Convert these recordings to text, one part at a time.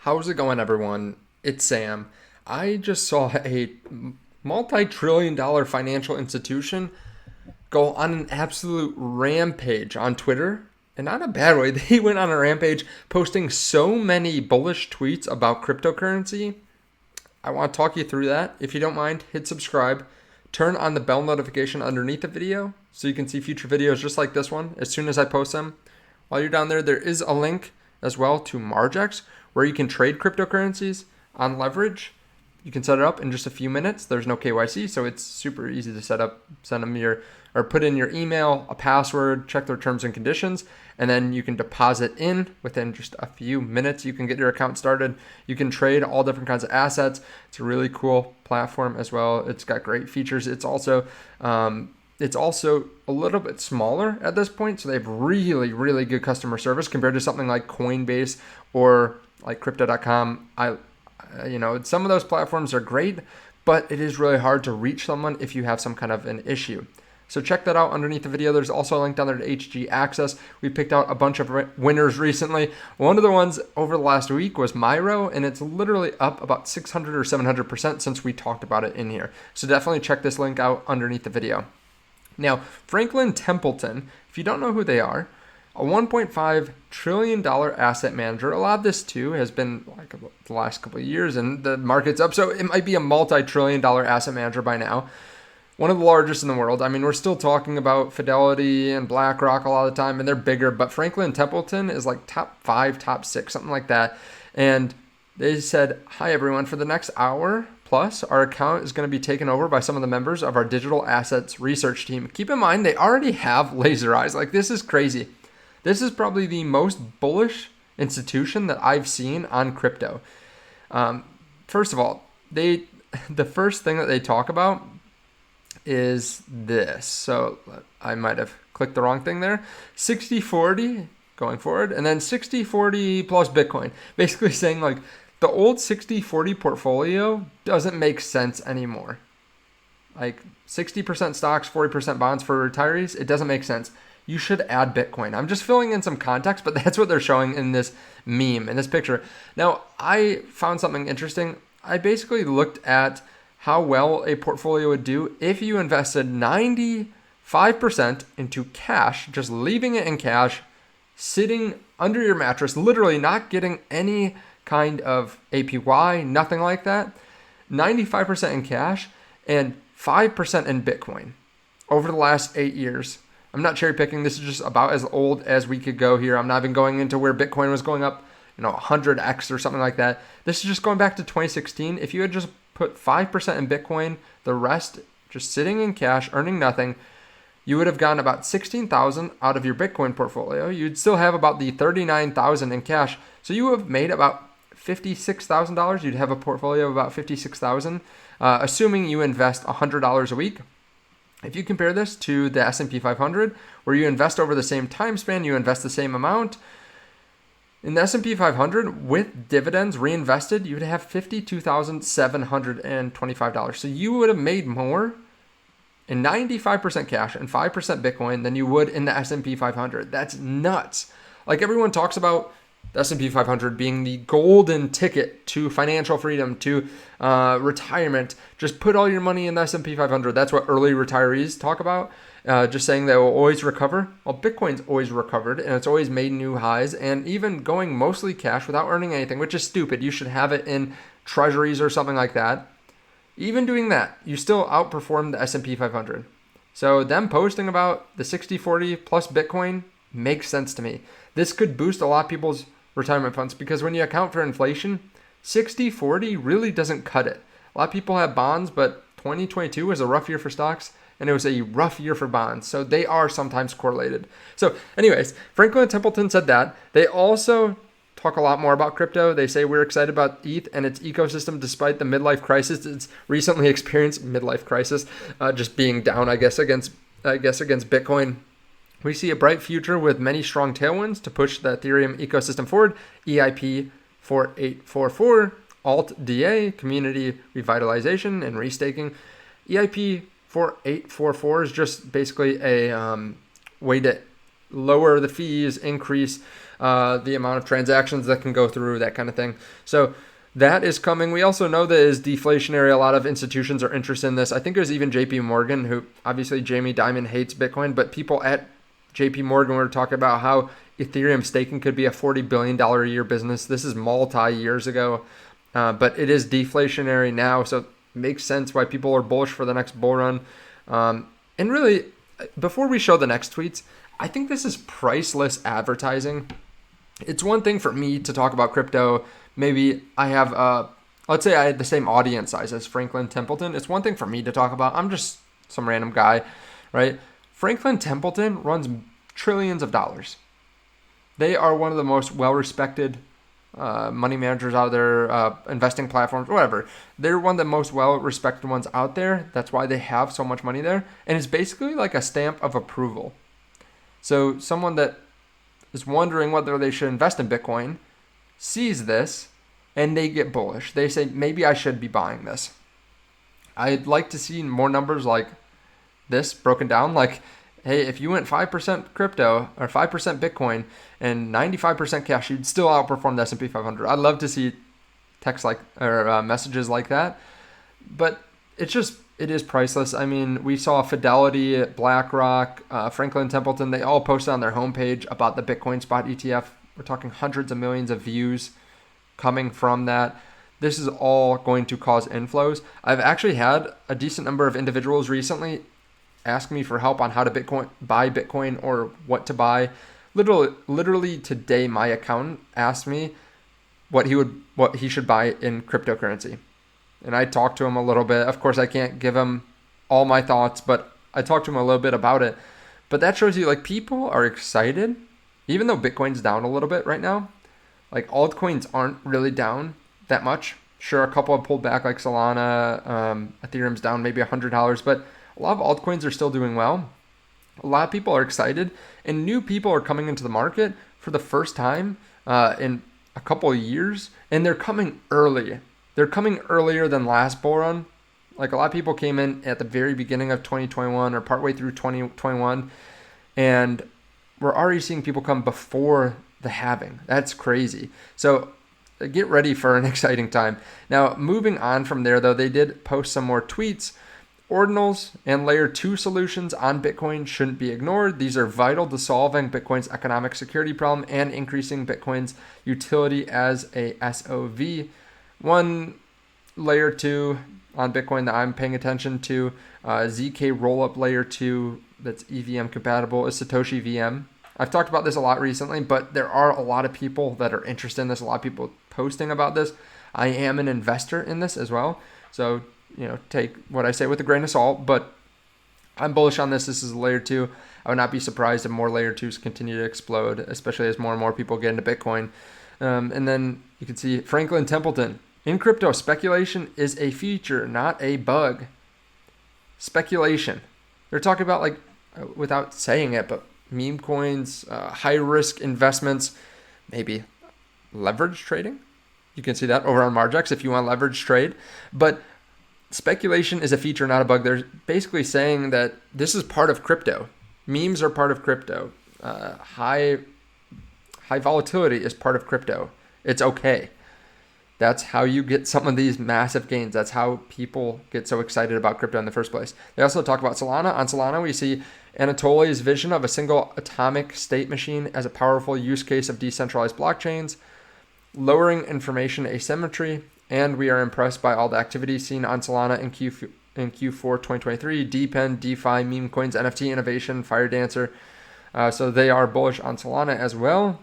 How's it going, everyone? It's Sam. I just saw a multi-trillion dollar financial institution go on an absolute rampage on Twitter. And not in a bad way. They went on a rampage posting so many bullish tweets about cryptocurrency. I want to talk you through that. If you don't mind, hit subscribe. Turn on the bell notification underneath the video so you can see future videos just like this one as soon as I post them. While you're down there, there is a link as well to Margex where you can trade cryptocurrencies on leverage. You can set it up in just a few minutes. There's no KYC, so it's super easy to set up. Send them your or put in your email, a password, check their terms and conditions, and then you can deposit in within just a few minutes. You can get your account started. You can trade all different kinds of assets. It's a really cool platform as well. It's got great features. It's also a little bit smaller at this point, so they have really, really good customer service compared to something like Coinbase or like Crypto.com. Some of those platforms are great, but it is really hard to reach someone if you have some kind of an issue. So check that out underneath the video. There's also a link down there to HGAaccess. We picked out a bunch of winners recently. One of the ones over the last week was Myro, and it's literally up about 600 or 700% since we talked about it in here. So definitely check this link out underneath the video. Now, Franklin Templeton, if you don't know who they are, a $1.5 trillion asset manager. A lot of this too has been like the last couple of years and the market's up. So it might be a multi-trillion dollar asset manager by now. One of the largest in the world. I mean, we're still talking about Fidelity and BlackRock a lot of the time, and they're bigger, but Franklin Templeton is like top 5, top 6, something like that. And they said, hi, everyone, for the next hour plus, our account is going to be taken over by some of the members of our digital assets research team. Keep in mind, they already have laser eyes. Like, this is crazy. This is probably the most bullish institution that I've seen on crypto. First of all, the first thing that they talk about is this. So I might have clicked the wrong thing there. 60-40 going forward, and then 60-40 plus Bitcoin. Basically saying like the old 60-40 portfolio doesn't make sense anymore. Like 60% stocks, 40% bonds for retirees, it doesn't make sense. You should add Bitcoin. I'm just filling in some context, but that's what they're showing in this meme, in this picture. Now, I found something interesting. I basically looked at how well a portfolio would do if you invested 95% into cash, just leaving it in cash, sitting under your mattress, literally not getting any kind of APY, nothing like that. 95% in cash and 5% in Bitcoin over the last 8 years. I'm not cherry picking. This is just about as old as we could go here. I'm not even going into where Bitcoin was going up, 100x or something like that. This is just going back to 2016. If you had just put 5% in Bitcoin, the rest just sitting in cash, earning nothing, you would have gotten about 16,000 out of your Bitcoin portfolio. You'd still have about the 39,000 in cash. So you have made about $56,000. You'd have a portfolio of about 56,000, assuming you invest $100 a week. If you compare this to the S&P 500, where you invest over the same time span, you invest the same amount. In the S&P 500, with dividends reinvested, you would have $52,725. So you would have made more in 95% cash and 5% Bitcoin than you would in the S&P 500. That's nuts. Like, everyone talks about the S&P 500 being the golden ticket to financial freedom, to retirement. Just put all your money in the S&P 500. That's what early retirees talk about, just saying they will always recover. Well, Bitcoin's always recovered, and it's always made new highs, and even going mostly cash without earning anything, which is stupid. You should have it in treasuries or something like that. Even doing that, you still outperform the S&P 500. So them posting about the 60-40 plus Bitcoin makes sense to me. This could boost a lot of people's retirement funds because when you account for inflation, 60-40 really doesn't cut it. A lot of people have bonds, but 2022 was a rough year for stocks and it was a rough year for bonds. So they are sometimes correlated. So anyways, Franklin Templeton said that. They also talk a lot more about crypto. They say we're excited about ETH and its ecosystem despite the midlife crisis it's recently experienced. Midlife crisis, just being down, I guess, against Bitcoin. We see a bright future with many strong tailwinds to push the Ethereum ecosystem forward. EIP 4844, Alt DA, community revitalization and restaking. EIP 4844 is just basically a way to lower the fees, increase the amount of transactions that can go through, that kind of thing. So that is coming. We also know that is deflationary. A lot of institutions are interested in this. I think there's even JP Morgan, who obviously Jamie Dimon hates Bitcoin, but people at JP Morgan were talking about how Ethereum staking could be a $40 billion a year business. This is multi-years ago, but it is deflationary now, so it makes sense why people are bullish for the next bull run. And really, before we show the next tweets, I think this is priceless advertising. It's one thing for me to talk about crypto. Maybe I have, let's say I had the same audience size as Franklin Templeton. It's one thing for me to talk about. I'm just some random guy, right? Franklin Templeton runs trillions of dollars. They are one of the most well-respected money managers out there, investing platforms, whatever. They're one of the most well-respected ones out there. That's why they have so much money there. And it's basically like a stamp of approval. So someone that is wondering whether they should invest in Bitcoin sees this and they get bullish. They say, maybe I should be buying this. I'd like to see more numbers like this broken down. Like, hey, if you went 5% crypto or 5% Bitcoin and 95% cash, you'd still outperform the S&P 500. I'd love to see text like or messages like that. But it is priceless. I mean, we saw Fidelity, BlackRock, Franklin Templeton. They all posted on their homepage about the Bitcoin spot ETF. We're talking hundreds of millions of views coming from that. This is all going to cause inflows. I've actually had a decent number of individuals recently ask me for help on how to buy Bitcoin or what to buy. Literally today, my accountant asked me what he should buy in cryptocurrency. And I talked to him a little bit. Of course, I can't give him all my thoughts, but I talked to him a little bit about it. But that shows you, like, people are excited. Even though Bitcoin's down a little bit right now, like, altcoins aren't really down that much. Sure, a couple have pulled back, like Solana, Ethereum's down maybe $100, but a lot of altcoins are still doing well. A lot of people are excited, and new people are coming into the market for the first time in a couple of years, and they're coming early. They're coming earlier than last bull run. Like, a lot of people came in at the very beginning of 2021 or partway through 2021, and we're already seeing people come before the halving. That's crazy. So get ready for an exciting time. Now, moving on from there, though, they did post some more tweets. Ordinals and layer 2 solutions on Bitcoin shouldn't be ignored. These are vital to solving Bitcoin's economic security problem and increasing Bitcoin's utility as a SOV. One layer 2 on Bitcoin that I'm paying attention to, ZK rollup layer 2 that's EVM compatible is Satoshi VM. I've talked about this a lot recently, but there are a lot of people that are interested in this, a lot of people posting about this. I am an investor in this as well. So, take what I say with a grain of salt, but I'm bullish on this. This is layer 2. I would not be surprised if more layer 2s continue to explode, especially as more and more people get into Bitcoin. And then you can see Franklin Templeton. In crypto, speculation is a feature, not a bug. Speculation. They're talking about, like, without saying it, but meme coins, high risk investments, maybe leverage trading. You can see that over on Margex if you want leverage trade. But speculation is a feature, not a bug. They're basically saying that this is part of crypto. Memes are part of crypto. High volatility is part of crypto. It's okay. That's how you get some of these massive gains. That's how people get so excited about crypto in the first place. They also talk about Solana. On Solana, we see Anatoly's vision of a single atomic state machine as a powerful use case of decentralized blockchains, lowering information asymmetry, and we are impressed by all the activity seen on Solana in Q4 2023, DePen, DeFi, meme coins, NFT innovation, Fire Dancer. So they are bullish on Solana as well.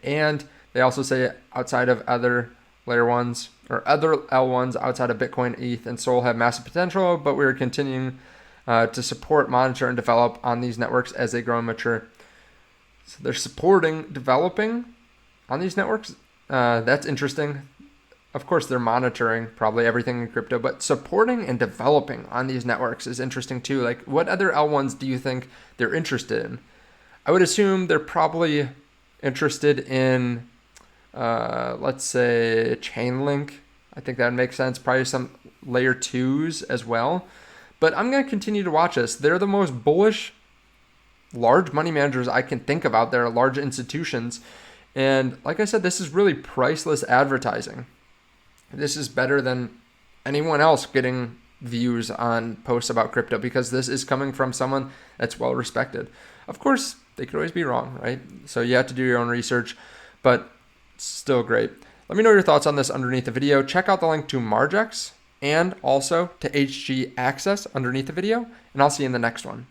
And they also say outside of other layer 1s or other L1s outside of Bitcoin, ETH, and Sol have massive potential, but we're continuing to support, monitor, and develop on these networks as they grow and mature. So they're supporting developing on these networks. That's interesting. Of course, they're monitoring probably everything in crypto, but supporting and developing on these networks is interesting too. Like, what other L1s do you think they're interested in? I would assume they're probably interested in, let's say, Chainlink. I think that would make sense. Probably some layer 2s as well. But I'm going to continue to watch this. They're the most bullish large money managers I can think of out there, large institutions. And like I said, this is really priceless advertising. This is better than anyone else getting views on posts about crypto, because this is coming from someone that's well respected. Of course, they could always be wrong, right? So you have to do your own research, but it's still great. Let me know your thoughts on this underneath the video. Check out the link to Margex and also to HGAccess underneath the video, and I'll see you in the next one.